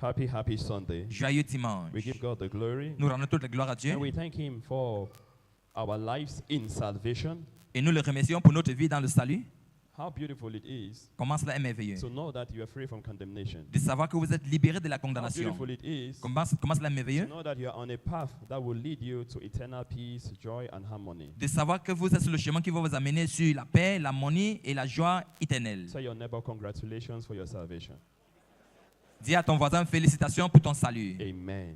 Happy Sunday. Joyeux dimanche. We give God the glory. Nous rendons toute la gloire à Dieu And we thank Him for our lives in salvation. et nous le remercions pour notre vie dans le salut. How beautiful it is Comment cela est merveilleux. to know that you are free from condemnation. De savoir que vous êtes libérés de la How condamnation. beautiful it is Comment cela est to merveilleux. know that you are on a path that will lead you to eternal peace, joy, and harmony. De savoir que vous êtes sur le chemin qui va vous amener sur la paix, l'harmonie et la joie éternelle. Tell your neighbor, congratulations for your salvation. Dis à ton voisin félicitations pour ton salut. Amen.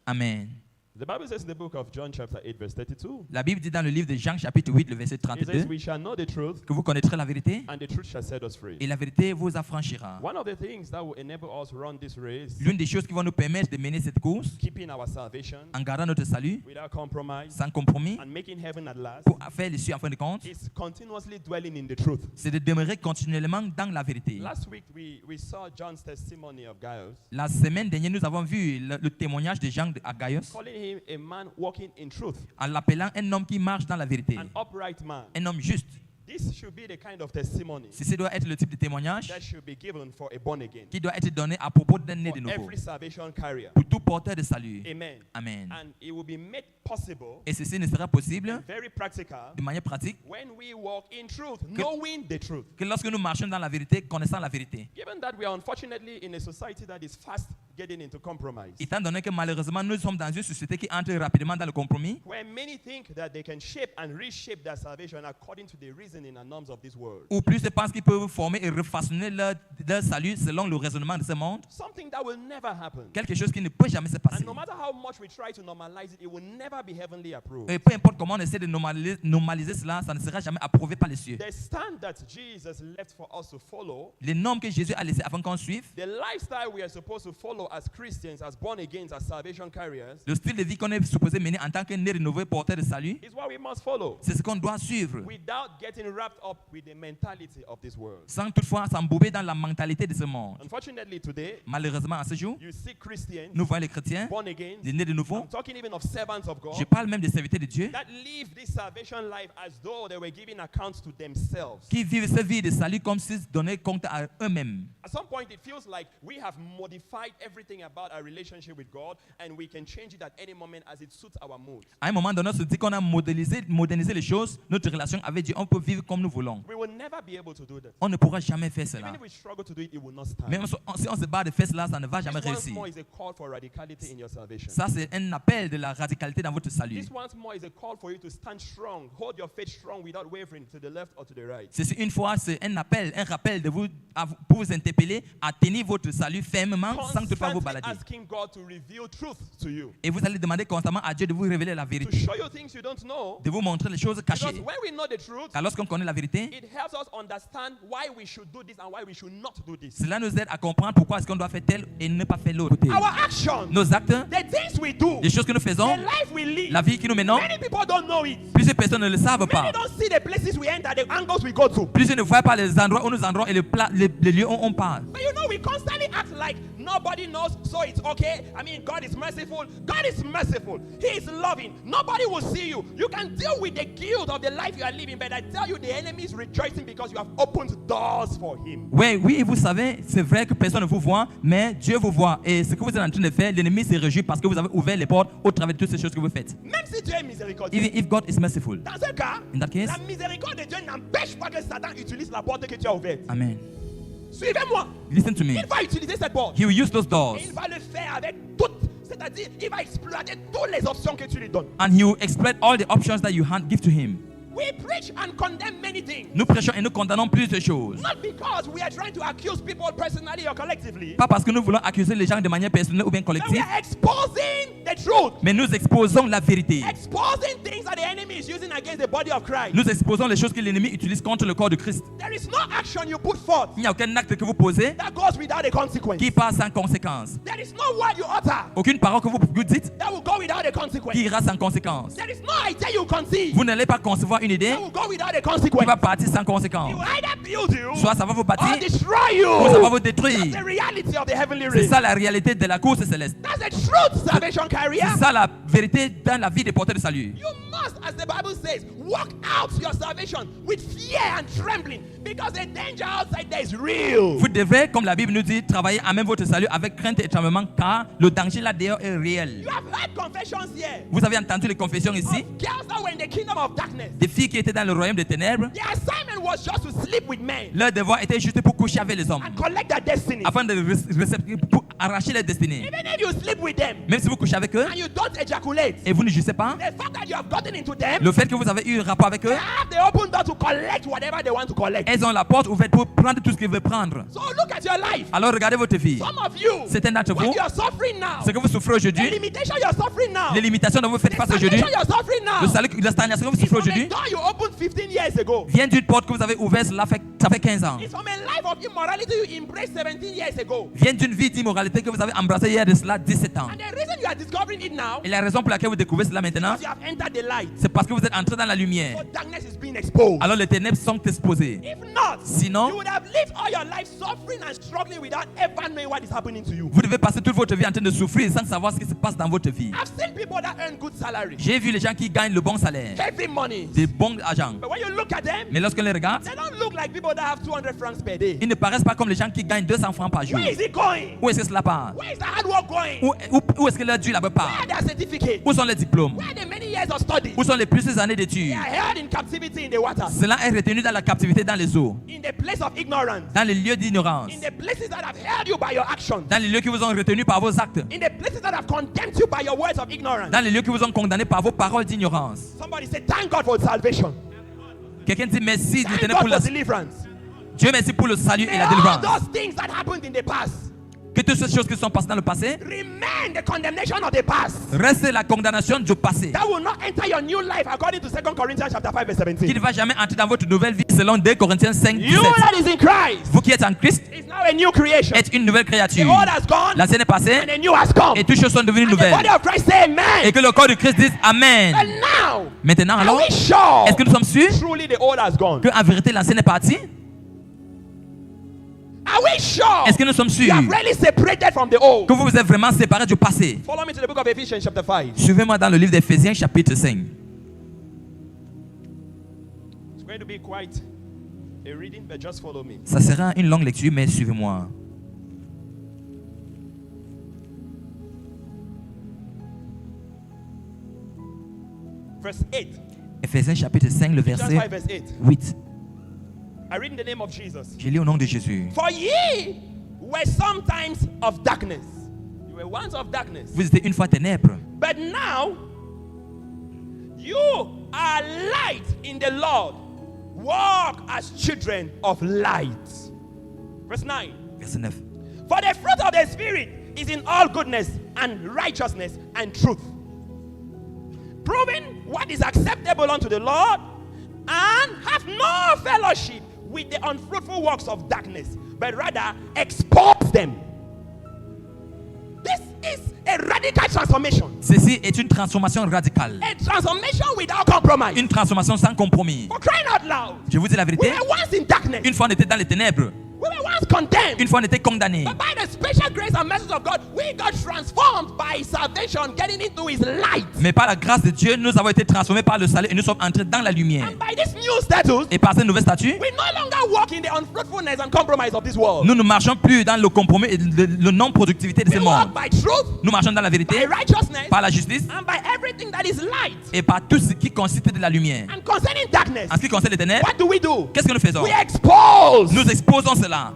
Amen. The Bible says in the book of John chapter 8 verse 32, La Bible dit dans le livre de Jean chapitre 8 le verset it says, 32 we shall know the truth, que vous connaîtrez la vérité and the truth shall set us free. et la vérité vous affranchira. One of the things that will enable us to run this race, L'une des choses qui va nous permettre de mener cette course keeping our salvation en gardant notre salut without compromise, sans compromis and making heaven at last, pour faire les cieux en fin de compte, is continuously dwelling in the truth. c'est de demeurer continuellement dans la vérité. Last week we saw John's testimony of Gaius, La semaine dernière, nous avons vu le témoignage de Jean à Gaius calling him a man walking in truth, en l'appelant un homme qui marche dans la vérité, an upright man. un homme juste. This should be the kind of testimony Ceci doit être le type de témoignage that should be given for a born again, qui doit être donné à propos d'un né for de nouveau, every salvation carrier. pour tout porteur de salut. Amen. Amen. And it will be made possible, Et ceci ne sera possible very practical, de manière pratique when we walk in truth, knowing the truth. que lorsque nous marchons dans la vérité, connaissant la vérité. Given that we are unfortunately in a society that is fast getting into compromise, Étant donné que malheureusement nous sommes dans une société qui entre rapidement dans le compromis, where many think that they can shape and reshape their salvation according to the reasoning and norms of this world, où plus ils pensent qu'ils peuvent former et refaçonner leur salut selon le raisonnement de ce monde, something that will never happen. quelque chose qui ne peut jamais se passer. And no matter how much we try to normalize it, it will never be heavenly approved. Et peu importe comment on essaie de normaliser cela, ça ne sera jamais approuvé par les cieux. The stand that Jesus left for us to follow, Les normes que Jésus a laissées avant qu'on suive, the lifestyle we are supposed to follow as Christians, as born again, as salvation carriers, le style de vie qu'on est supposé mener en tant que né renouvelé porteur de salut, is what we must follow, c'est ce qu'on doit suivre, without getting wrapped up with the mentality of this world. sans toutefois s'embouber dans la mentalité de ce monde. Unfortunately, today, Malheureusement, à ce jour, you see Christians, nous voyons les chrétiens, born again, les nés de nouveau. I'm talking even of servants of God, Je parle même des serviteurs de Dieu that live this salvation life as though they were giving accounts to themselves. qui vivent cette vie de salut comme s'ils donnaient compte à eux-mêmes. At some point, it feels like we have modified everything about our relationship with God, and we can change it at any moment as it suits our mood. À un moment donné, on se dit qu'on a modernisé les choses, notre relation avec Dieu, on peut vivre comme nous voulons. We will never be able to do that. On ne pourra jamais faire cela. Even if we struggle to do it, it will not stand. Même si on se bat de faire cela, ça ne va jamais This once réussir. more is a call for radicality in your salvation. Ça, c'est un appel de la radicalité dans votre salut. This once more is a call for you to stand strong, hold your faith strong without wavering to the left or to the right. Ceci, une fois, c'est un appel, un rappel de vous, pour vous interpeller à tenir votre salut fermement sans toutefois vous Constantly balader. asking God to reveal truth to you, Et vous allez demander constamment à Dieu de vous révéler la to vérité, show you things you don't know. de vous montrer les choses Because cachées. when we know the truth, Car lorsqu'on connaît la vérité, it helps us understand why we should do this and why we should not do this. cela nous aide à comprendre pourquoi est-ce qu'on doit faire tel et ne pas faire l'autre. Our actions, Nos actes, the things we do, les choses que nous faisons, the life we live, la vie que nous menons, many people don't know it. plusieurs personnes ne le savent pas. Many don't see the places we enter, the angles we go to. Plusieurs ne voient pas les endroits où nous entrons et les lieux où on parle. But you know, we constantly act like nobody knows, so it's okay. I mean, God is merciful. God is merciful. He is loving. Nobody will see you. You can deal with the guilt of the life you are living, but I tell you, the enemy is rejoicing because you have opened doors for him. Oui, vous savez, c'est vrai que personne ne vous voit, mais Dieu vous voit. Et ce que vous êtes en train de faire, l'ennemi se réjouit parce que vous avez ouvert les portes au travers de toutes ces choses que vous faites. Même si Dieu est miséricordieux, Even if God is merciful. dans ce cas, In that case, la miséricorde de Dieu n'empêche pas que Satan utilise la porte que tu as ouverte. Amen. Suivez-moi. Listen to me. Il va utiliser cette porte. He will use those doors. Et il va le faire avec toutes. C'est-à-dire, il va exploiter toutes les options que tu lui donnes. And he will exploit all the options that you give to him. We preach and condemn many things. Nous prêchons et nous condamnons plus de choses. Not because we are trying to accuse people personally or collectively. Pas parce que nous voulons accuser les gens de manière personnelle ou bien But we collective, are exposing the truth. mais nous exposons la vérité. Exposing things that the enemy is using against the body of Christ. Nous exposons les choses que l'ennemi utilise contre le corps de Christ. There is no action you put forth Il n'y a aucun acte que vous posez that goes without a consequence. qui passe sans conséquence. There is no word you utter Aucune parole que vous dites that will go without a consequence. qui ira sans conséquence. There is no idea you conceive Vous n'allez pas concevoir une idée that will go without a qui consequence. va partir sans It conséquence. will either build you Soit ça va vous bâtir, or destroy you. ou ça va vous That's détruire. the reality of the heavenly C'est realm. ça la réalité de la course céleste. That's the truth, salvation carrier. C'est ça la vérité dans la vie des porteurs de salut. You must, as the Bible says, walk out your salvation with fear and trembling because the danger outside there is real. Vous devrez, comme la Bible nous dit, travailler à même votre salut avec crainte et tremblement car le danger là dehors est réel. You have heard confessions here. Vous avez entendu les confessions ici Girls that were in the kingdom of darkness. des filles qui étaient dans le royaume des ténèbres. Their assignment was just to sleep with men Leur devoir était juste pour coucher avec les hommes and collect their destiny. afin de pour arracher leur destinée. Even if you sleep with them Même si vous couchez avec eux and you don't ejaculate, et vous ne jouissez pas, the fact that you have gotten into them, le fait que vous avez eu un rapport avec they eux, have the open door to collect whatever they want to collect. elles ont la porte ouverte pour prendre tout ce qu'ils veulent prendre. So look at your life. Alors regardez votre vie. Some of you, Certains d'entre what vous, you are suffering now, ce que vous souffrez the aujourd'hui, limitation you are suffering now, les limitations dont vous faites the face aujourd'hui, stagnation you are suffering now, le salut, la stagnation que vous it's souffrez from a aujourd'hui, door you opened 15 years ago. vient d'une porte que vous avez ouverte, ça fait 15 ans. It's from a life of immorality you embraced 17 years ago. Vient d'une vie d'immoralité que vous avez embrassée il y a de cela 17 ans. And the reason you are discovering it now Et la raison pour laquelle vous découvrez cela maintenant, is you have entered the light. c'est parce que vous êtes entré dans la lumière. So darkness is being exposed. Alors les ténèbres sont exposées. If not, Sinon, you would have lived all your life suffering and struggling without ever knowing what is happening to you. vous devez passer toute votre vie en train de souffrir sans savoir ce qui se passe dans votre vie. I've seen people that earn good salary, J'ai vu les gens qui gagnent le bon salaire, heavy money. des bons agents. But when you look at them, Mais lorsqu'on les regarde, they don't look like people that have 200 francs per day. ils ne paraissent pas comme les gens qui gagnent 200 francs par jour. Where is it going? Où est-ce que cela part? Where is the hard work going? Où est-ce que leur Dieu là-bas Where part? are their certificates? Où sont les diplômes? Where are the many years of study? Où sont les plusieurs années They d'études? are held in captivity in the waters, Cela est retenu dans la captivité dans les eaux, in the place of ignorance, dans les lieux d'ignorance, in the places that have held you by your actions, dans les lieux qui vous ont retenu par vos actes, in the places that have condemned you by your words of ignorance. dans les lieux qui vous ont condamné par vos paroles d'ignorance. Somebody say, thank God for salvation. Quelqu'un dit merci Thank l'Éternel God pour for la... deliverance. Dieu merci pour le salut et May la all délivrance. those things that happened in the past Que toutes ces choses qui sont passées dans le passé remain the condemnation of the past. reste la condamnation du passé, That will not enter your new life according to 2 Corinthians chapter 5 verse qui 17. ne va jamais entrer dans votre nouvelle vie selon 2 Corinthiens 5, You 17. that is in Christ Vous qui êtes en Christ is now a new creation. êtes une nouvelle The créature. old has gone L'ancien est passé and the new has come. et toutes choses sont devenues And the body nouvelles. of Christ say amen. Et que le corps de Christ dise Amen. And now, Maintenant are alors, we sure est-ce que nous sommes sûrs truly the old has gone? qu'en vérité l'ancien est parti? Are we sure Est-ce que nous sommes you sûrs have really separated from the old? que vous vous êtes vraiment séparés du passé? Follow me to the book of Ephesians chapter 5. Suivez-moi dans le livre d'Éphésiens chapitre 5. It's going to be quite a reading, but just follow me. Ça sera une longue lecture, mais suivez-moi. Verse 8. Éphésiens chapitre 5, le Ephesians 5 verset verse 8. 8. I read in the name of Jesus. Je lis au nom de Jésus. For ye were sometimes of darkness. You were once of darkness. Vous étiez une fois ténèbres, But now you are light in the Lord. Walk as children of light. Verse 9. verset 9. For the fruit of the Spirit is in all goodness and righteousness and truth, proving what is acceptable unto the Lord, and have no fellowship with the unfruitful works of darkness, but rather expose them. This is a radical transformation. Ceci est une transformation radicale. A transformation without compromise. Une transformation sans compromis. For crying out loud. Je vous dis la We vérité. were once in darkness. Une fois on était dans les ténèbres. We were once condemned. Une fois on était condamnés. But by the special grace and mercy of God, we got transformed by salvation, getting into His light. Mais par la grâce de Dieu, nous avons été transformés par le salut et nous sommes entrés dans la lumière. And by this new status, Et par ce nouvel statut, we no longer walk in the unfruitfulness and compromise of this world. nous ne marchons plus dans le compromis et le non-productivité de We ce walk monde. by truth, Nous marchons dans la by vérité, righteousness, par la justice and by everything that is light. et par tout ce qui consiste de la lumière. And concerning darkness, En ce qui concerne les ténèbres, what do? qu'est-ce que nous faisons? We expose. Nous exposons cela.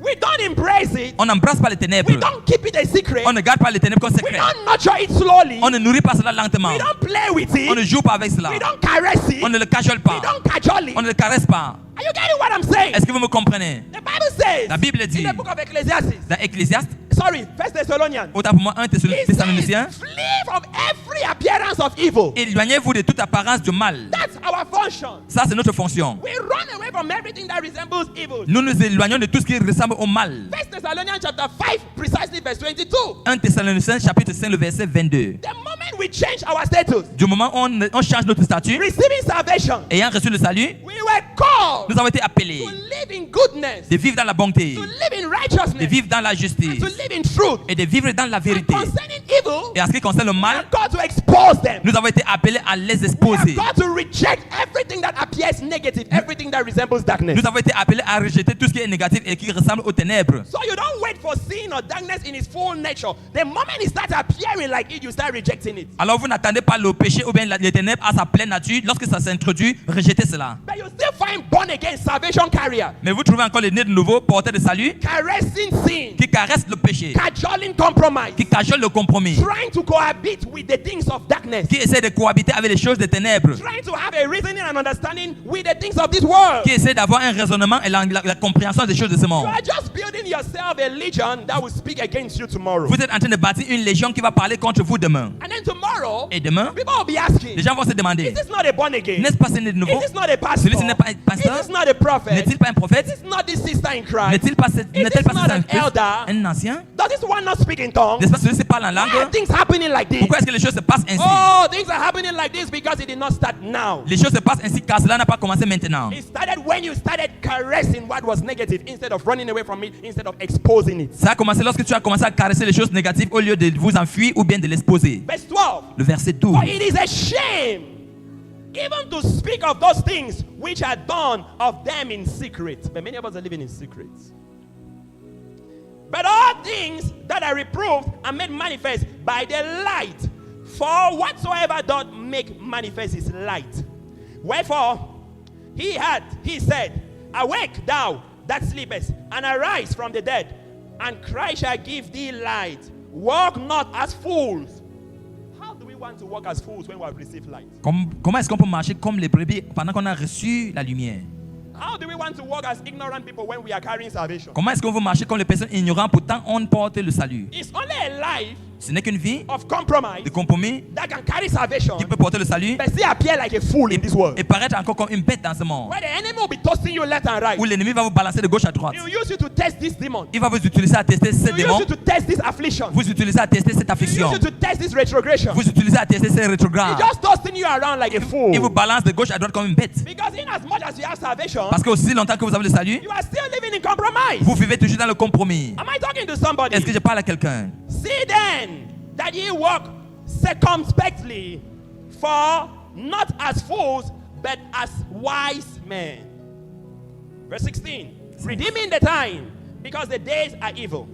We don't embrace it. On n'embrasse pas les ténèbres. We don't keep it a secret. On ne garde pas les ténèbres comme We secret. don't nurture it slowly. On ne nourrit pas cela lentement. We don't play with On ne it. joue pas avec cela. We don't caress it. On ne le cajole We pas. don't cajole it. On ne le caresse pas. Are you getting what I'm saying? Est-ce que vous me comprenez? The Bible says La Bible dit, in the book of Ecclesiastes, dans Ecclésiaste, sorry, First Thessalonians, autant pour moi 1 it Thessaloniciens, says, flee from every appearance of evil. éloignez-vous de toute apparence du mal. That's our function. Ça, c'est notre fonction. We run away from everything that resembles evil. Nous nous éloignons de tout ce qui ressemble au mal. First Thessalonians chapter 5, precisely verse 22. 1 Thessaloniciens chapitre 5, le verset 22. The moment moment we change our status, du moment où on change notre statut, receiving salvation, ayant reçu le salut, we were called nous avons été appelés to live in goodness, de vivre dans la bonté, to live in de righteousness, vivre dans la and justice to live in truth. et de vivre dans la And vérité. concerning evil, Et en ce qui concerne le we mal, are called to expose them. nous avons été appelés à les We are exposer. called to reject everything that appears negative, everything that resembles darkness. Nous avons été appelés à rejeter tout ce qui est négatif et qui ressemble aux ténèbres. So you don't wait for sin or darkness in its full nature. The moment it starts appearing like it, you start rejecting it. Alors vous n'attendez pas le péché ou bien les ténèbres à sa pleine nature. Lorsque ça s'introduit, rejetez cela. But you still find born again salvation carrier, Mais vous trouvez encore les nés de nouveau, porteurs de salut, caressing sin, qui caressent le péché, cajoling compromise, qui cajolent le compromis, trying to cohabit with the things of darkness, qui essaient de cohabiter avec les choses des ténèbres, trying to have a reasoning and understanding with the things of this world. qui essaient d'avoir un raisonnement et la compréhension des choses de ce You monde. are just building yourself a legion that will speak against you tomorrow. Vous êtes en train de bâtir une légion qui va parler contre vous demain. And then tomorrow, Et demain, people will be asking, les gens vont se is demander, this not a born again? n'est-ce pas ce né de nouveau? Is this not a pastor? Celui-ci n'est pas un Is pasteur? this not a prophet? N'est-il pas un prophète? Is this not this sister in Christ? N'est-il pas n'est-elle pas not an un Christ? elder? Un ancien? Does this one not speak in tongues? N'est-ce pas celui-ci parle en Why are langue? things happening like this? Pourquoi est-ce que les choses se passent ainsi? Oh, things are happening like this because it did not start now. Les choses se passent ainsi car cela n'a pas commencé maintenant. It started when you started caressing what was negative instead of running away from it, instead of exposing it. Ça a commencé lorsque tu as commencé à caresser les choses négatives au lieu de vous enfuir ou bien de l'exposer. Verse 12. Le verset 12. For it is a shame even to speak of those things which are done of them in secret. But many of us are living in secret. But all things that are reproved are made manifest by the light. For whatsoever doth make manifest is light. Wherefore, he said, Awake thou that sleepest, and arise from the dead, and Christ shall give thee light. Walk not as fools. How do we want to walk as fools when we have received light? Comment est-ce qu'on peut marcher comme les brebis pendant qu'on a reçu la lumière? How do we want to walk as ignorant people when we are carrying salvation? Comment est-ce qu'on veut marcher comme les personnes ignorantes pourtant on porte le salut? It's only a life Ce n'est qu'une vie of compromise de compromis that can carry salvation, qui peut porter le salut but still appear like a fool in this world. et paraître encore comme une bête dans ce monde. Where the enemy will be toasting you left and right. Où l'ennemi va vous balancer de gauche à droite. He will use you to test this demon. Il va vous utiliser à tester He ces will use démons. you to test this affliction. Vous utilisez à tester cette He will affliction. use you to test this retrogression. Vous utilisez à tester ces He's rétrogrades. just toasting you around like a fool. Il vous balance de gauche à droite comme une bête. Because in as much as you have salvation, Parce qu'aussi longtemps que vous avez le salut, you are still living in compromise. vous vivez toujours dans le compromis. Am I talking to somebody? Est-ce que je parle à quelqu'un? See then that ye walk circumspectly, for not as fools, but as wise men. Verse 16. Redeeming the time, because the days are evil.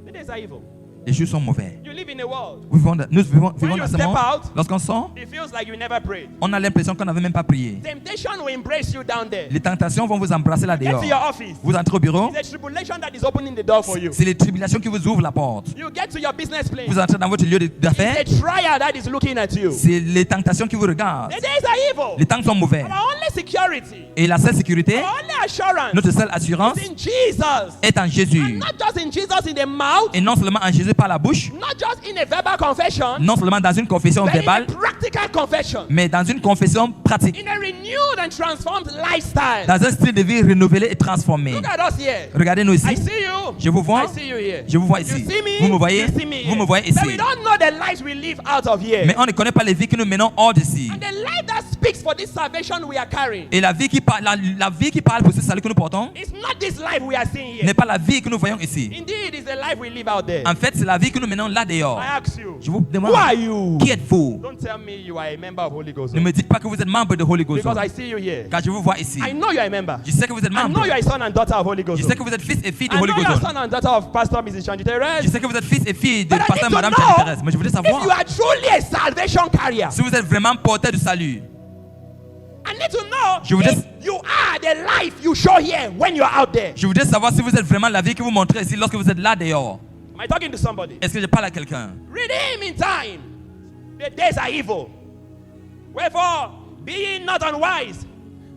The days are evil. Les jours sont mauvais. You live in a world. Nous vivons you dans ce step monde. out, Lorsqu'on sort, It feels like you never prayed. on a l'impression qu'on n'avait même pas prié. Temptation will embrace you down there. Les tentations vont vous embrasser là Get dehors. to your office. Vous entrez au bureau, It's a tribulation that is opening the door for you. c'est les tribulations qui vous ouvrent la porte. You get to your business place. Vous entrez dans votre lieu d'affaires, It's a trial that is looking at you. c'est les tentations qui vous regardent. The days are evil. Les temps sont mauvais. Our only security, Et la seule sécurité, our only assurance notre seule assurance is in Jesus. est en Jésus. And not just in Jesus in the mouth, Et non seulement en Jésus par la bouche, not just in a verbal confession, non seulement dans une confession but in a verbale, practical confession, mais dans une confession pratique, in a renewed and transformed lifestyle. dans un style de vie renouvelé et transformé. Look at us here. Regardez-nous I ici. see you. Je vous vois. I see you here. Je vous vois You ici. see me. Vous me voyez. You see me Vous here. me voyez But we ici. don't know the lives we live out of here. Mais on ne connaît pas les vies que nous menons hors d'ici. And the life that speaks for this salvation we are carrying, Et la vie qui parle, la vie qui parle pour ce salut que nous portons it's not this life we are seeing here. n'est pas la vie que nous voyons ici. Indeed, it's the life we live out there. En fait, c'est la vie que nous menons là dehors. I ask you, Je vous demande, who are you? qui êtes-vous? Don't tell me you are a member of Holy Ghost. Ne me dites pas que vous êtes membre de Holy Ghost. Because I see you here. Car je vous vois ici. I know you are a member. Je sais que vous êtes I membre. know you are a son and daughter of Holy Ghost. Je sais que vous êtes fils et fille de I Holy know you are Ghost. son and daughter of Pastor Mrs. Chanji Je Thérèse. sais que vous êtes fils et fille de But I pasteur need to Madame know Chanty Thérèse. Mais je voulais if you savoir are truly a salvation carrier. si vous êtes vraiment porteur du salut. I need to know Je voudrais- if you are the life you show here when you are out there. Je voudrais savoir si vous êtes vraiment la vie que vous montrez ici lorsque vous êtes là dehors. Am I talking to somebody? Est-ce que je parle à quelqu'un? Redeem in time. The days are evil. Wherefore, be ye not unwise,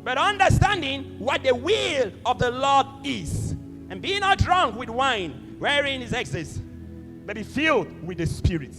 but understanding what the will of the Lord is. And be not drunk with wine, wherein is excess, but be filled with the Spirit.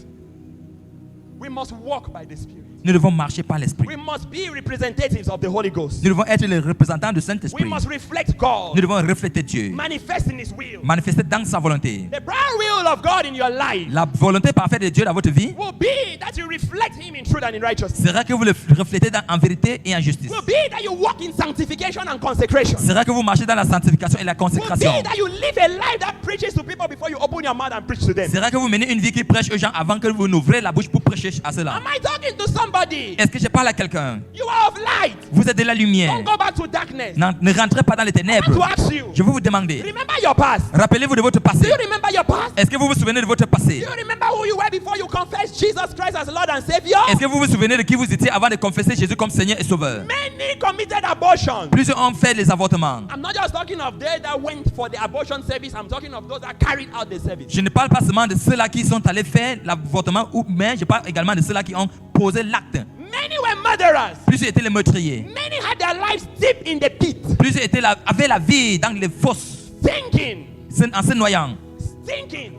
We must walk by the Spirit. Nous devons marcher par l'Esprit. We must be representatives of the Holy Ghost. Nous devons être les représentants du We Saint-Esprit. must reflect God. Nous devons refléter Dieu, Manifest in His will. manifester dans sa volonté. The brown will of God in your life La volonté parfaite de Dieu dans votre vie will be that you reflect Him in truth and in righteousness. sera que vous le reflétez en vérité et en justice. Will be that you walk in sanctification and consecration. Sera que vous marchez dans la sanctification et la Will consécration. be that you live a life that preaches to people before you open your mouth and preach to them. Sera que vous menez une vie qui prêche aux gens avant que vous n'ouvrez la bouche pour prêcher à cela. Am I talking to somebody? Est-ce que je parle à quelqu'un? You are of light. Vous êtes de la lumière. Don't go back to darkness. Ne rentrez pas dans les I want ténèbres. to ask you. Je veux vous demander, Remember your past. rappelez-vous de votre Do passé. you remember your past? Est-ce que vous vous souvenez de votre passé? Do you remember who you were before you confessed Jesus Christ as Lord and Savior? Est-ce que vous vous souvenez de qui vous étiez avant de confesser Jésus comme Seigneur et Sauveur? Many committed abortion. Plusieurs ont fait les avortements. I'm not just talking of those that went for the abortion service. I'm talking of those that carried out the service. Je ne parle pas seulement de ceux-là qui sont allés faire l'avortement, mais je parle également de ceux-là qui ont posé l'acte. Many were murderers. Plusieurs étaient les meurtriers. Many had their lives deep in the pit, Plusieurs avaient la vie dans les fosses, thinking, en se noyant, thinking,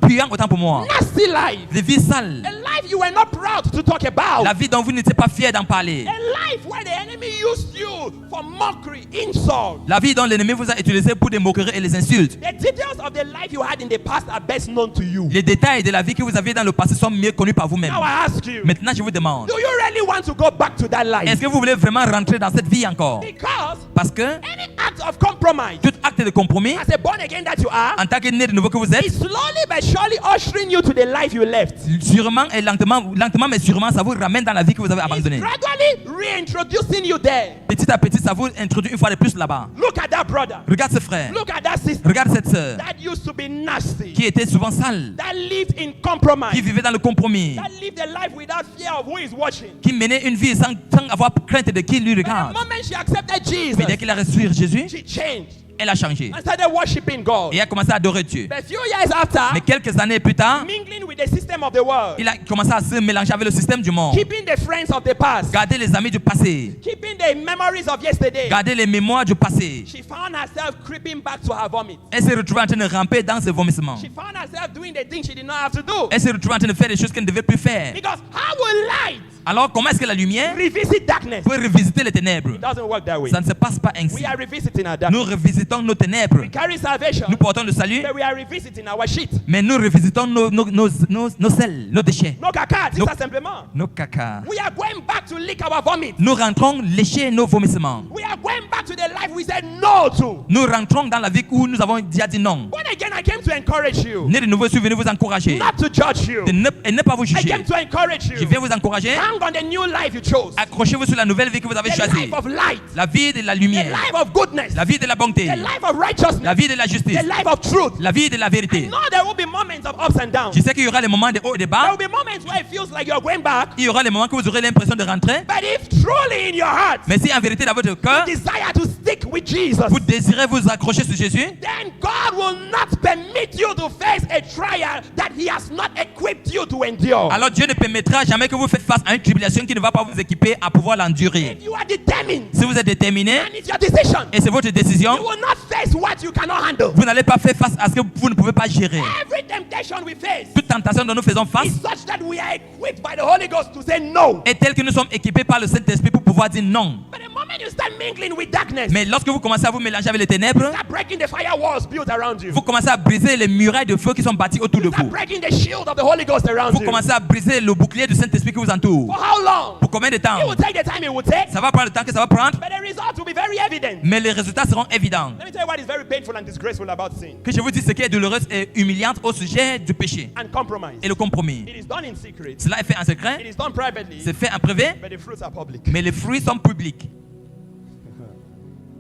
puant autant pour moi. nasty life. Des vies sales. A life you were not proud to talk about. La vie dont vous n'étiez pas fiers d'en parler. A life where the enemy used you for mockery, insult. La vie dont l'ennemi vous a utilisé pour des moqueries et les insultes. The details of the life you had in the past are best known to you. Les détails de la vie que vous aviez dans le passé sont mieux connus par vous-même. Now I ask you, Maintenant, je vous demande, do you really want to go back to that life? est-ce que vous voulez vraiment rentrer dans cette vie encore? Because Parce que any act of compromise, tout acte de compromis, as a born again that you are, en tant que né de nouveau que vous is êtes, slowly but surely ushering you to the life you left. sûrement et lentement mais sûrement, ça vous ramène dans la vie que vous avez It's abandonnée. gradually reintroducing you there. Petit à petit, ça vous introduit une fois de plus là-bas. Look at that brother. Regarde ce frère, Look at that sister. regarde cette sœur, That used to be nasty. qui était souvent sale, That lived in qui compromise. vivait dans le compromis, That lived a life without fear of who is watching. qui menait une vie sans avoir crainte de qui lui But the regarde. moment she accepted Mais dès Jesus, qu'il a reçu Jésus, she changed elle a changé and started worshiping God. et a commencé à adorer Dieu. But a few years after, Mais quelques années plus tard, mingling with the system of the world, il a commencé à se mélanger avec le système du monde. keeping the friends of the past, Garder les amis du passé, keeping the memories of yesterday, garder les mémoires du passé. she found herself creeping back to her vomit. Elle s'est retrouvée en train de ramper dans ses vomissements. She found herself doing the things she did not have to do. Elle s'est retrouvée en train de faire des choses qu'elle ne devait plus faire. Because how will light Alors, comment est-ce que la lumière revisit darkness? peut revisiter les ténèbres? It doesn't work that way. Ça ne se passe pas ainsi. We are revisiting our Nous darkness. revisitons nos ténèbres. We carry salvation, Nous portons le salut, but we are revisiting our shit. mais nous revisitons nos selles, nos déchets, No caca, No. tout simplement. nos caca. We are going back to lick our vomit. Nous rentrons lécher nos vomissements. We are going back to the life we said no to. Nous rentrons dans la vie où nous avons déjà dit non. Born again, I came to encourage you, Né de nouveau, je suis venu vous encourager. not to judge you. Et ne pas vous I juger. came to encourage Je you. viens vous encourager. Hang on the new life you chose. Accrochez-vous sur la nouvelle vie que vous avez The choisie. life of light. La vie de la The lumière. life of goodness. La vie de la bonté. The life of righteousness. La vie de la justice. The life of truth. La vie de la vérité. No, there will be moments of ups and downs. Je sais qu'il y aura les moments de haut et de There bas. will be moments where it feels like you're going back. Il y aura les moments que vous aurez l'impression de rentrer. But if truly in your heart Mais si en vérité dans votre cœur, desire to stick with Jesus, vous désirez vous accrocher sur Jésus, then God will not permit you to face a trial that He has not equipped you to endure. alors Dieu ne permettra jamais que vous faites face à une tribulation qui ne va pas vous équiper à pouvoir l'endurer. If you are determined Si vous êtes déterminé and it's your decision, et c'est votre décision, you will not face what you cannot handle. vous n'allez pas faire face à ce que vous ne pouvez pas gérer. Every temptation we face Toute tentation dont nous faisons face is such that we are equipped by the Holy Ghost to say no. est telle que nous sommes équipés par le Saint-Esprit pour pouvoir dire non. But the moment you start mingling with darkness, Mais lorsque vous commencez à vous mélanger avec les ténèbres, start breaking the firewalls built around you. vous commencez à briser les murailles de feu qui sont bâties autour de Start vous. breaking the shield of the Holy Ghost around Vous you. commencez à briser le bouclier du Saint-Esprit qui vous entoure. For how long? Pour combien de temps? It will take the time it will take, Ça va prendre le temps que ça va prendre, but the results will be very evident. mais les résultats seront évidents. Let me tell you what is very painful and disgraceful about sin Que je vous dis ce qui est douloureux et humiliant au sujet du péché and compromise. et le compromis. It is done in secret. Cela est fait en It secret, is done privately, c'est fait en privé, but the fruits are public. mais les fruits sont publics.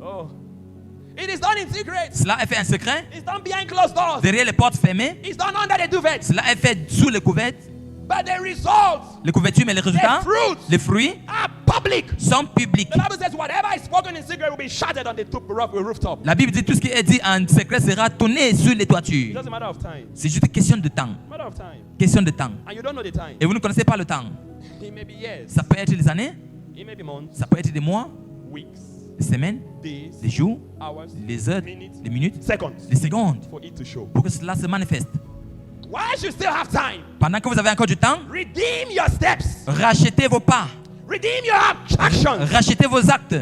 Oh. It is done in secret. Cela est fait en secret, It's done behind closed doors. derrière les portes fermées. It's done under the duvet. Cela est fait sous les couvertes, But the results les couvertures, mais les résultats, The fruits. les fruits are public. sont publics. The Bible says whatever is spoken in secret will be shouted on the rooftop. La Bible dit tout ce qui est dit en secret sera tonné sur les It's toitures. just a matter of time. C'est juste une question de temps. Matter of time. Question de temps. And you don't know the time. Et vous ne connaissez pas le temps. It may be years. Ça peut être des années, It may be months, ça peut être des mois, weeks, des semaines, days, des jours, hours, des heures, minutes, des minutes, seconds des secondes, for it to show. pour que cela se manifeste. While you still have time, Pendant que vous avez encore du temps, redeem your steps, rachetez vos pas, redeem your actions, rachetez vos actes,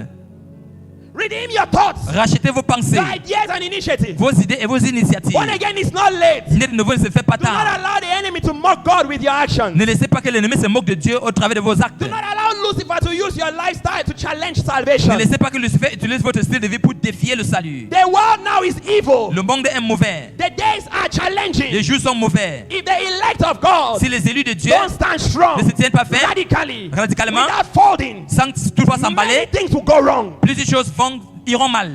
redeem your thoughts, rachetez vos pensées, your ideas and initiatives. vos idées et vos initiatives. Born again is not late. Né de nouveau ne se fait pas Do not tard. allow the enemy to mock God with your actions. Ne laissez pas que l'ennemi se moque de Dieu au travers de vos actes. Do not allow Lucifer to use your lifestyle to challenge salvation. Ne laissez pas que Lucifer utilise votre style de vie pour défier le salut. The world now is evil. Le monde est mauvais. The days are Les challenging. jours sont mauvais. If the elect of God Si les élus de Dieu don't stand strong, ne se tiennent pas fermes, radically, radicalement, without folding, sans toutefois many s'emballer, things will go wrong. plusieurs choses iront mal.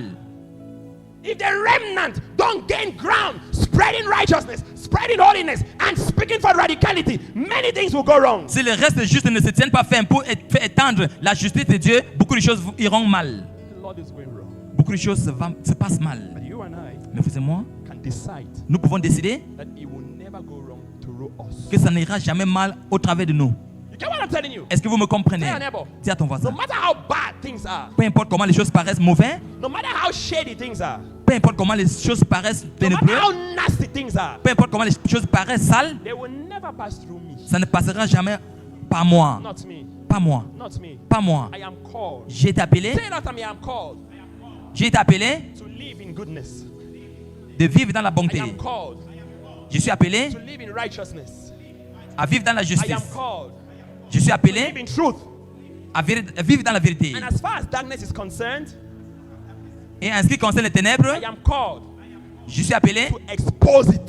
If the remnant don't gain ground, spreading righteousness, spreading holiness, and speaking for radicality, many things will go wrong. Si le reste juste ne se tiennent pas fermes pour faire étendre la justice de Dieu, beaucoup de choses iront mal. The Lord is going wrong. Beaucoup de choses se passent mal. But you and I Mais vous et moi, can decide nous pouvons décider that it will never go wrong through us. que ça n'ira jamais mal au travers de nous. You get what I'm telling you? Est-ce que vous me comprenez? Tell your neighbor. Dis à ton No voisin. matter how bad things are, Peu importe comment les choses paraissent mauvais, no matter how shady things are, peu importe comment les choses paraissent no ténébreuses, matter how nasty things are, peu importe comment les choses paraissent sales, they will never pass through me. ça ne passera jamais par moi. Not me. Pas moi. Not me. Pas moi. I am called. J'ai été appelé, Say it after me. I am called j'ai été appelé to live in goodness. de vivre dans la I bonté. am called Je suis appelé to live in righteousness. à vivre dans la I justice. am called Je suis to live appelé in truth. à vivre dans la vérité. And as far as darkness is concerned, Et en ce qui concerne les ténèbres, I am called je suis appelé to expose it.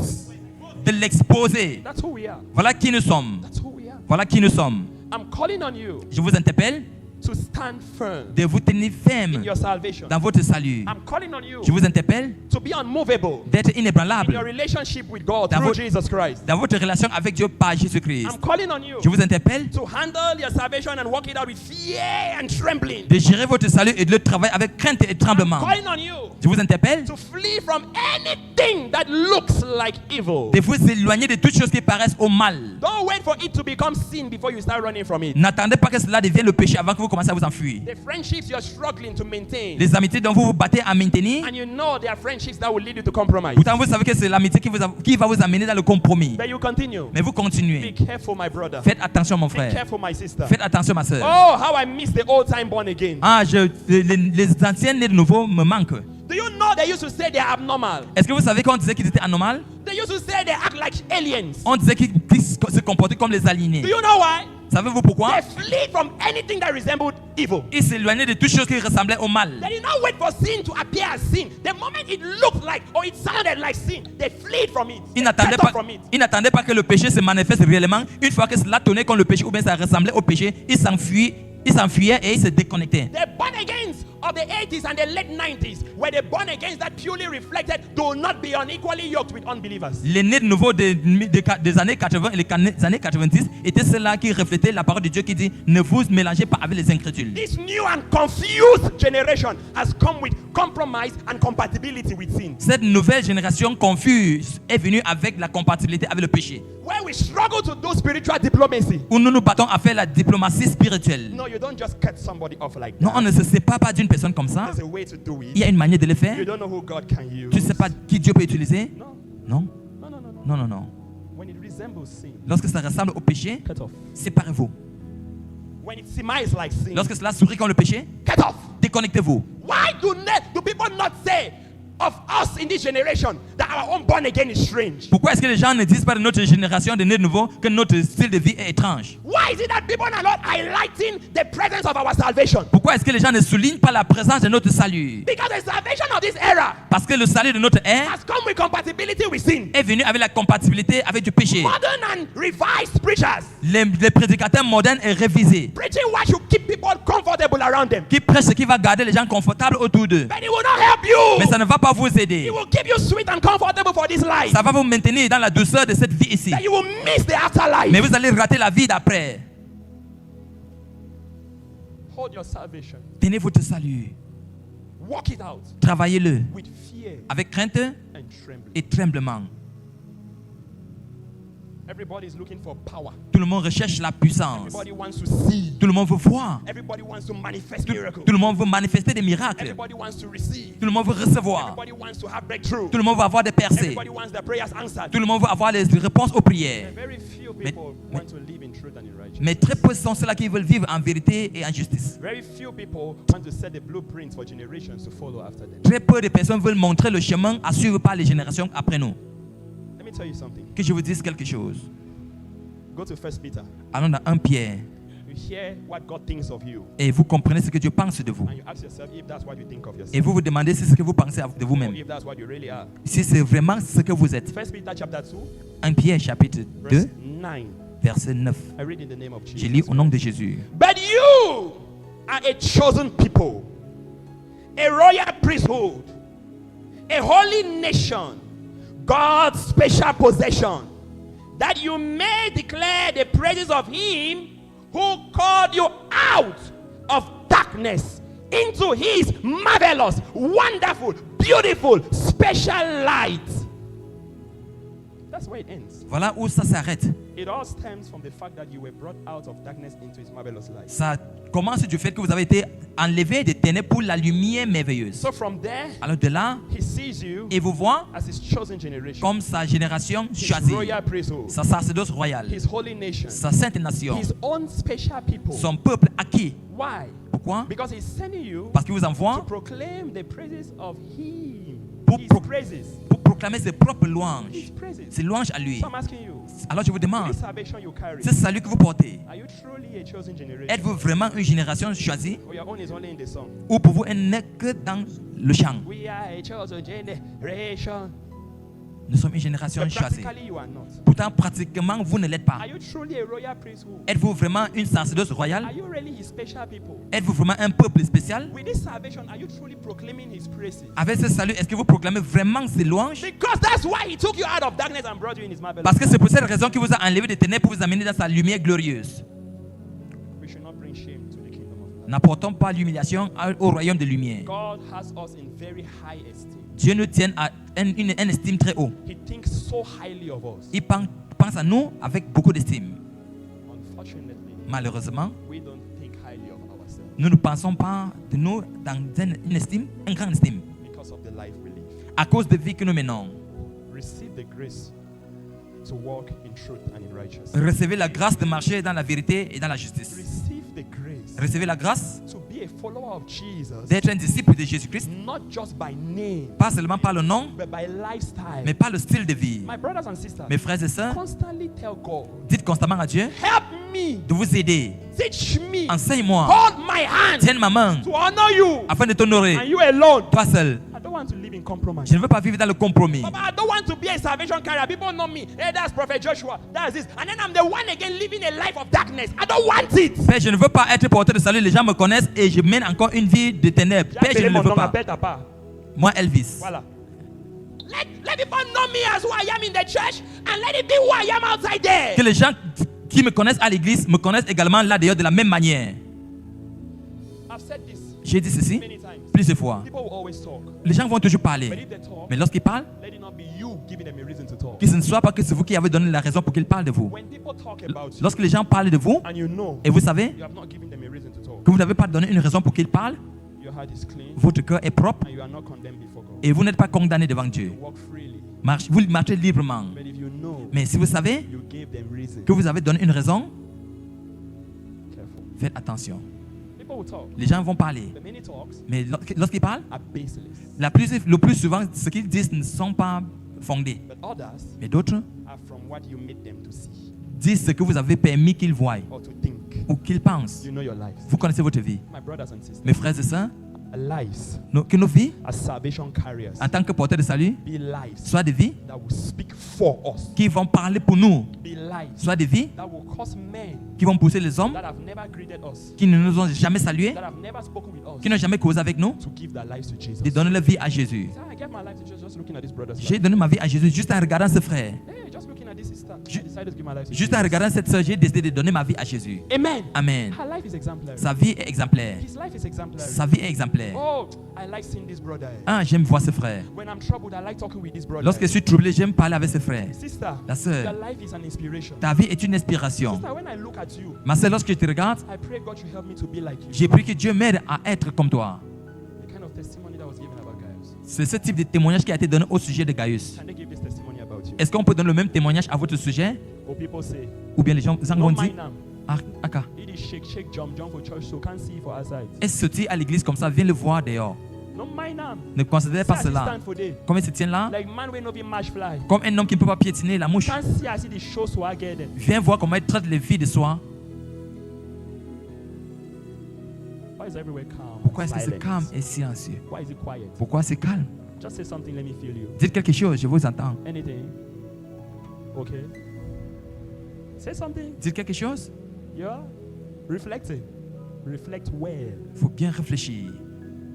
de l'exposer. That's who we are. Voilà qui nous sommes. That's who we are. Voilà qui nous sommes. I'm calling on you Je vous interpelle to stand firm de vous tenir ferme in your salvation. dans votre salut. I'm calling on you Je vous interpelle to be unmovable d'être in your inébranlable relationship with God Dans through votre- Jesus Christ. dans votre relation avec Dieu par Jésus-Christ. I'm calling on you Je vous interpelle to handle your salvation and work it out with fear and trembling. de gérer votre salut et de le travailler avec crainte et tremblement. Calling on you Je vous interpelle to flee from anything that looks like evil. de vous éloigner de toutes choses qui paraissent au mal. Don't wait for it to become sin before you start running from it. N'attendez pas que cela devienne le péché avant que vous commencez à vous enfuir. The friendships you're struggling to maintain, Les amitiés dont vous vous battez à maintenir, and you know they are friendships that will lead you to compromise. pourtant vous savez que c'est l'amitié qui va vous amener dans le compromis. But you continue. Mais vous Be continuez. careful, my brother. Faites attention mon Be frère. careful, my sister. Faites attention ma soeur. Oh, how I miss the old time born again. Ah, les anciens nés de nouveau me manquent. Do you know they used to say they're abnormal? Est-ce que vous savez qu'on disait qu'ils étaient anormaux? They used to say they act like aliens. On disait qu'ils se comportaient comme les aliénés. Do you know why? Savez-vous pourquoi? They flee from anything that resembled evil. Ils s'éloignaient de toutes choses qui ressemblaient au mal. They did not wait for sin to appear as sin. The moment it looked like or it sounded like sin, they fled from it. Ils They n'attendaient cut pas, off from it. ils n'attendaient pas que le péché se manifeste réellement. Une fois que cela tournait comme le péché ou bien ça ressemblait au péché, ils s'enfuyaient et ils se déconnectaient. The born agains of the 80s and the late 90s were the born agains that purely reflected do not be unequally yoked with unbelievers. Les nés de nouveau des années 80 et les années 90 étaient ceux-là qui reflétaient la parole de Dieu qui dit ne vous mélangez pas avec les incrédules. This new and confused generation has come with compromise and compatibility with sin. Cette nouvelle génération confuse est venue avec la compatibilité avec le péché. Where we struggle to do spiritual diplomacy. Où nous nous battons à faire la diplomatie spirituelle. No, you don't just cut somebody off like Non, on that. ne se sépare pas d'une personne comme ça. There's a way to do Il y it. a une manière de le faire. You don't know who God can use. Tu ne sais pas qui Dieu peut utiliser. No, Non, no, no, no, no. non, non, non. When it resembles sin, Lorsque ça ressemble au péché, cut off. séparez-vous. When it smiles like sin, Lorsque cela sourit comme le péché, cut off. déconnectez-vous. Why do people not say of us in this generation that our own born again is strange? Pourquoi est-ce que les gens ne disent pas de notre génération de nés de nouveau que notre style de vie est étrange? Why is it that people are not highlighting the presence of our salvation? Pourquoi est-ce que les gens ne soulignent pas la présence de notre salut? Because the salvation of this era Parce que le salut de notre ère has come with compatibility with sin. est venu avec la compatibilité avec du péché. Modern and revised preachers Les prédicateurs modernes et révisés preaching what should keep people comfortable around them. qui prêchent ce qui va garder les gens confortables autour d'eux. But it will not help you. Mais ça ne va pas vous aider. It will keep you sweet and comfortable for this life. Ça va vous maintenir dans la douceur de cette vie ici. That you will miss the afterlife. Mais vous allez rater la vie d'après. Hold your salvation. Tenez votre salut. Walk it out Travaillez-le with fear avec crainte and trembling. et tremblement. Everybody is looking for power. Tout le monde recherche la puissance. Everybody wants to see. Tout le monde veut voir. Everybody wants to manifest miracles. Tout le monde veut manifester des miracles. Everybody wants to receive. Tout le monde veut recevoir. Everybody wants to have breakthrough. Tout le monde veut avoir des percées. Everybody wants their prayers answered. Tout le monde veut avoir les réponses aux prières. Very few people want to live in truth and in righteousness. Mais très peu sont ceux-là qui veulent vivre en vérité et en justice. Very few people want to set the blueprints for generations to follow after them. Très peu de personnes veulent montrer le chemin à suivre par les générations après nous. Let me tell you something. Que je vous dise quelque chose. Go to 1 Peter. Allons dans 1 Pierre. You hear what God thinks of you. Et vous comprenez ce que Dieu pense de vous. And you ask yourself if that's what you think of yourself. Et vous vous demandez si c'est ce que vous pensez de Or vous-même. if that's what you really are. Si c'est vraiment ce que vous êtes. 1 Peter chapter 2, 1 Pierre chapitre 2, verse 9. verset 9. I read in the name of Jesus. Je lis au nom de Jésus. But you are a chosen people, a royal priesthood, a holy nation, God's special possession, that you may declare the praises of him who called you out of darkness into his marvelous, wonderful, beautiful, special light. That's where it ends. Voilà où ça s'arrête. It all stems from the fact that you were brought out of darkness into his marvelous light. Ça commence du fait que vous avez été enlevé des ténèbres pour la lumière merveilleuse. So from there, Alors de là, he sees you il vous voit as his chosen generation, comme sa génération his choisie, royal priesthood, sa sacerdoce royale, his holy nation, sa sainte nation, his own special people. son peuple acquis. Why? Pourquoi? Because he's sending you Parce qu'il vous to envoie proclaim the praises of him. Pour His pro- praises. pour proclamer ses propres His louanges. praises. Ses louanges à lui. So I'm asking you, Alors je vous demande, this salvation you carry, ce salut que vous portez, are you truly a chosen generation? êtes-vous vraiment une génération choisie Or your own is only in the song? ou pour vous elle n'est que dans le chant? We are a chosen generation. Nous sommes une génération But choisie. practically you are not. Pourtant, pratiquement, vous ne l'êtes pas. Are you truly a royal priesthood? Êtes-vous vraiment une sacerdoce royale? Are you really his special people? Êtes-vous vraiment un peuple spécial? With this salvation, are you truly proclaiming his praises? Avec ce salut, est-ce que vous proclamez vraiment ses louanges? Because that's why he took you out of darkness and brought you in his marvelous Parce que light. c'est pour cette raison qu'il vous a enlevé des ténèbres pour vous amener dans sa lumière glorieuse. We should not bring shame to the kingdom of God. N'apportons pas l'humiliation au royaume de lumière. God has us in very high esteem. Dieu nous tient à une estime très haut. He thinks so highly of us. Il pense à nous avec beaucoup d'estime. Unfortunately, Malheureusement, we don't think highly of ourselves nous ne pensons pas de nous dans une estime, une grande estime, because of the life we live. à cause de la vie que nous menons. Receive the grace to walk in truth and in righteousness. Recevez la grâce de marcher dans la vérité et dans la justice. Receive the grace Recevez la grâce to be a follower of Jesus, d'être un disciple de Jésus-Christ, not just by name, pas seulement par le nom, but by lifestyle. mais par le style de vie. My brothers and sisters, Mes frères et sœurs, constantly tell God, dites constamment à Dieu help me, de vous aider. teach me, Enseigne-moi, hold my hand tienne ma main to honor you afin de t'honorer, and you alone. toi seul. I don't want to live in compromise. Je ne veux pas vivre dans le compromis. Papa, I don't want to be a salvation carrier. People know me. Hey, that's Prophet Joshua. That's this. And then I'm the one again living a life of darkness. I don't want it. Père, je ne veux pas être porteur de salut. Les gens me connaissent et je mène encore une vie de ténèbres. Père, je ne le veux pas. Appelle ta part. Moi, Elvis. Voilà. Let people know me as who I am in the church and let it be who I am outside there. Que les gens qui me connaissent à l'église me connaissent également là d'ailleurs de la même manière. I've said this J'ai dit ceci many times. plusieurs fois. People will always talk. Les gens vont toujours But parler. if they talk, Mais lorsqu'ils parlent, let it not be you giving them a reason to talk. que ce ne soit pas que c'est vous qui avez donné la raison pour qu'ils parlent de vous. When people talk about you Lorsque les gens parlent de vous, and you know et vous savez you have not given them a reason to talk, que vous n'avez pas donné une raison pour qu'ils parlent, your heart is clean votre cœur est propre and you are not condemned before God. et vous n'êtes pas condamné devant Dieu. You walk freely. Vous marchez librement. But if you know Mais si vous savez you gave them reason, que vous avez donné une raison, careful. faites attention. People will talk. Les gens vont parler. The many talks Mais lorsqu'ils parlent, are baseless. le plus souvent, ce qu'ils disent ne sont pas fondés. But others Mais d'autres are from what you made them to see disent ce que vous avez permis qu'ils voient or to think. ou qu'ils pensent. You know your lives. Vous connaissez votre vie. My brothers and sisters, Mes frères et sœurs, our lives que nos vies, as salvation carriers en tant que porteurs de salut, be lives soient des vies that will speak for us. qui vont parler pour nous, Be lives soit des vies that will cause men qui vont pousser les hommes that have never greeted us, qui ne nous ont jamais salués, that have never spoken with us, qui n'ont jamais causé avec nous, to give their lives to Jesus. de donner leur vie à Jésus. So I gave my life to Jesus just looking at this brother's J'ai life. donné ma vie à Jésus juste en regardant ce frère. Hey, just looking at at this sister, I Ju- decided to give my life to Juste en Jesus. regardant cette sœur, j'ai décidé de donner ma vie à Jésus. Amen. Amen. Her life is exemplary. Sa vie est exemplaire. His life is exemplary. Sa vie est exemplaire. Oh, I like seeing this brother. Ah, j'aime voir ce frère. When I'm troubled, I like talking with this brother. Lorsque je suis troublé, j'aime parler avec ce frère. Sister, La sœur, your life is an inspiration. ta vie est une inspiration. Sister, when I look at you, Ma sœur, lorsque je te regarde, I pray God should help me to be like you. j'ai prié que Dieu m'aide à être comme toi. The kind of testimony that was given about Gaius. C'est ce type de témoignage qui a été donné au sujet de Gaius. Can they give this testimony about you? Est-ce qu'on peut donner le même témoignage à votre sujet? Or people say, Ou bien les gens no vont dire, mind them. ah, aka, It is shake, shake, jump, jump for church, so can't see for outside. est-ce sorti à l'église comme ça, viens le voir dehors. No mind them. Ne considérez pas See as he cela. stand for day. Comme il se tient là, Like man will not be match fly. comme un homme qui ne peut pas piétiner la mouche. Can't see as the show swagger there. Viens voir comment il traite les vies de soi. Why is everywhere calm? Pourquoi est-ce que c'est Silence. calme et silencieux? Why is it quiet? Pourquoi c'est calme? Just say something, let me feel you. Dites quelque chose, je vous entends. Anything? Okay. Say something. Dites quelque chose. Yeah. Reflecting. Reflect well. Il faut bien réfléchir.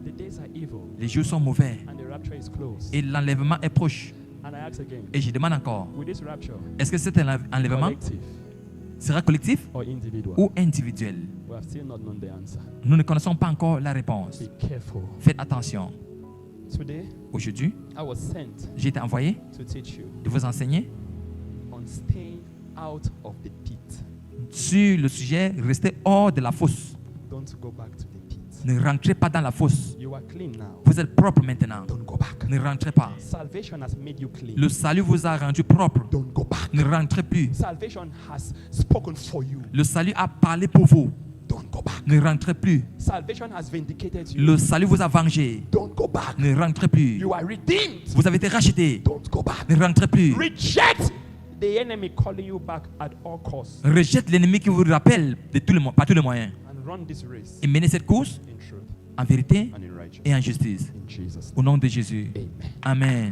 The days are evil Les jours sont mauvais and the rapture is close. et l'enlèvement est proche. And I ask again, Et je demande encore, with this rapture, est-ce que cet enlèvement collective sera collectif or individual? ou individuel? We have still not known the answer. Nous ne connaissons pas encore la réponse. Be careful. Faites attention. Today, Aujourd'hui, I was sent j'ai été envoyé to teach you de vous enseigner on staying out of the pit. sur le sujet restez hors de la fosse. Don't go back to the pit. Ne rentrez pas dans la fosse. You are clean now. Vous êtes propre maintenant. Don't go back. Ne rentrez pas. Salvation has made you clean. Le salut vous a rendu propre. Don't go back. Ne rentrez plus. Salvation has spoken for you. Le salut a parlé pour vous. Don't go back. Ne rentrez plus. Salvation has vindicated you. Le salut vous a vengé. Don't go back. Ne rentrez plus. You are redeemed. Vous avez été racheté. Don't go back. Ne rentrez plus. Reject the enemy calling you back at all costs Rejette l'ennemi qui vous rappelle de par tous les moyens. and run this race Et menez cette course in truth en vérité and in righteousness. et en justice. In Jesus' Au nom de Jésus. name. Amen. Amen.